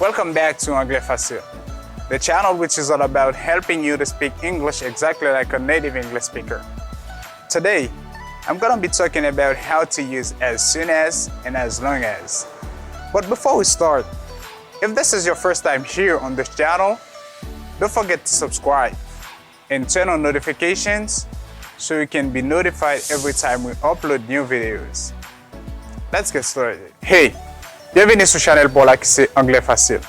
Welcome back to Anglè Facile, the channel which is all about helping you to speak English exactly like a native English speaker. Today, I'm going to be talking about how to use as soon as and as long as. But before we start, if this is your first time here on this channel, don't forget to subscribe and turn on notifications so you can be notified every time we upload new videos. Let's get started. Hey! Bienvenue sur channel pour la qui c'est Anglè Facile.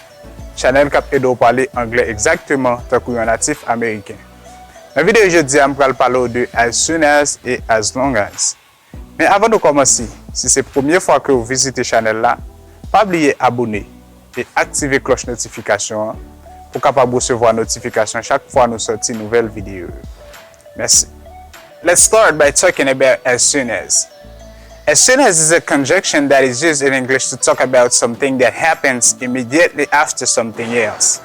Channel qui aide à parler anglais exactement tant que un natif américain. Dans la vidéo aujourd'hui, je vais parler de as soon as et as long as. Mais avant de commencer, si c'est la première fois que vous visitez channel là, pas oublier abonner et activer cloche notification pour capable recevoir notification chaque fois nous sortons une nouvelle vidéo. Merci. Let's start by talking about as soon as. As soon as is a conjunction that is used in English to talk about something that happens immediately after something else.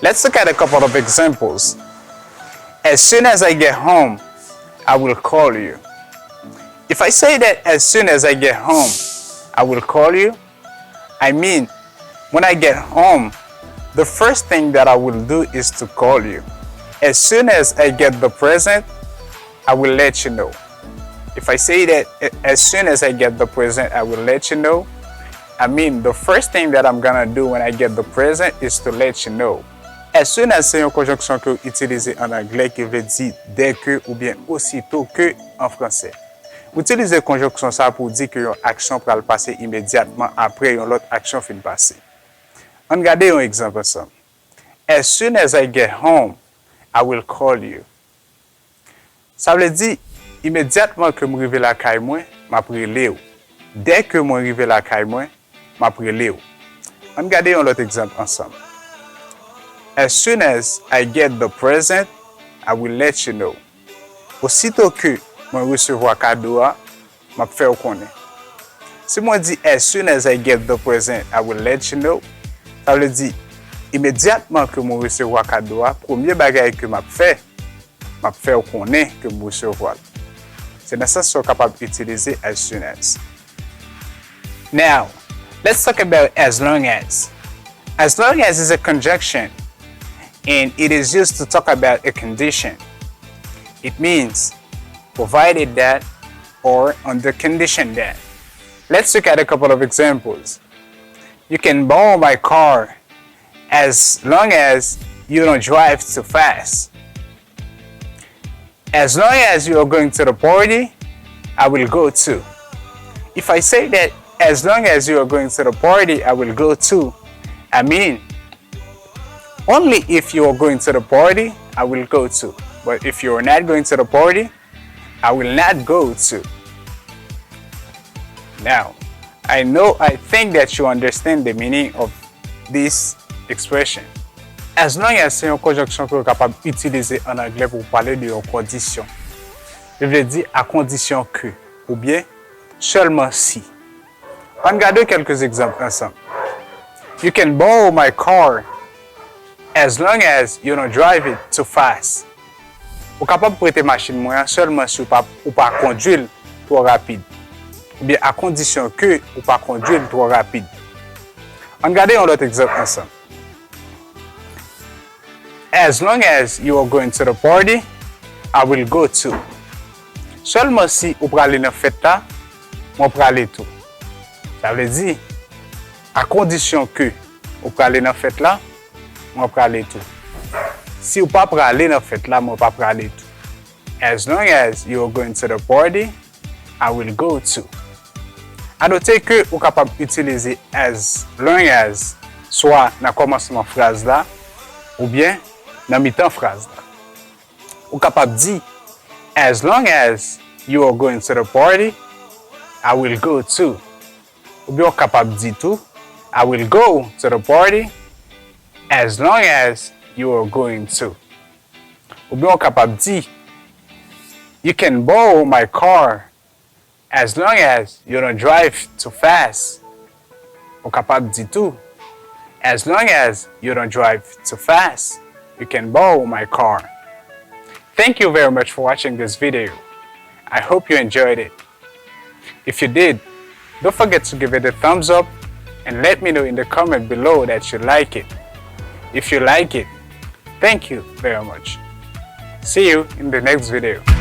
Let's look at a couple of examples. As soon as I get home, I will call you. If I say that as soon as I get home, I will call you, I mean, when I get home, the first thing that I will do is to call you. As soon as I get the present, I will let you know. If I say that as soon as I get the present, I will let you know, I mean the first thing that I'm gonna do when I get the present is to let you know. As soon as c'est une conjonction que vous utilisez en anglais qui veut dire dès que ou bien aussitôt que en français. Vous utilisez conjonction ça pour dire que une action va passer immédiatement après une autre action fin passer. On regarde un exemple ensemble. As soon as I get home, I will call you. Ça veut dire immédiatement que je arrive à la caille moi, m'a prélé ou. Dès que je arrive à la caille moi, m'a prélé ou. On regarde un autre exemple ensemble. As soon as I get the present, I will let you know. Aussitôt que je recevoir cadeau, m'a faire connaître. Si moi dis as soon as I get the present, I will let you know, ça veut dire immédiatement que je recevoir cadeau, premier bagage que m'a faire connaître que je recevoir. C'est dans ça que vous êtes capable d'utiliser as soon as. Now, let's talk about as long as. As long as is a conjunction and it is used to talk about a condition. It means provided that or under condition that. Let's look at a couple of examples. You can borrow my car as long as you don't drive too fast. As long as you are going to the party, I will go too. If I say that as long as you are going to the party, I will go too, I mean only if you are going to the party, I will go too. But if you are not going to the party, I will not go too. Now, I think that you understand the meaning of this expression. As long as c'est une conjonction que vous êtes capable d'utiliser en anglais pour parler de une condition. Je veux dire à condition que, ou bien seulement si. On regarde quelques exemples ensemble. You can borrow my car as long as you don't drive it too fast. Vous êtes capable de prêter machine moyen seulement si vous pas conduire trop rapide. Ou bien à condition que vous pas conduire trop rapide. On regarde un autre exemple ensemble. As long as you are going to the party, I will go too. Seulement si vous prenez aller dans fête là, moi pour aller tout. Ça veut dire à condition que vous prenez aller dans fête là, moi pour aller tout. Si vous pas pour aller dans fête là, moi pas pour aller tout. As long as you are going to the party, I will go too. À noter que vous capable d'utiliser as long as soit dans commencement phrase là ou bien dans mi-temps phrase là. Ou capable dire as long as you are going to the party, I will go too. Ou bien capable dire tout I will go to the party as long as you are going to. Ou bien capable dire you can borrow my car as long as you don't drive too fast. Ou capable dire tout as long as you don't drive too fast. You can borrow my car. Thank you very much for watching this video. I hope you enjoyed it. If you did, don't forget to give it a thumbs up and let me know in the comment below that you like it. If you like it, thank you very much. See you in the next video.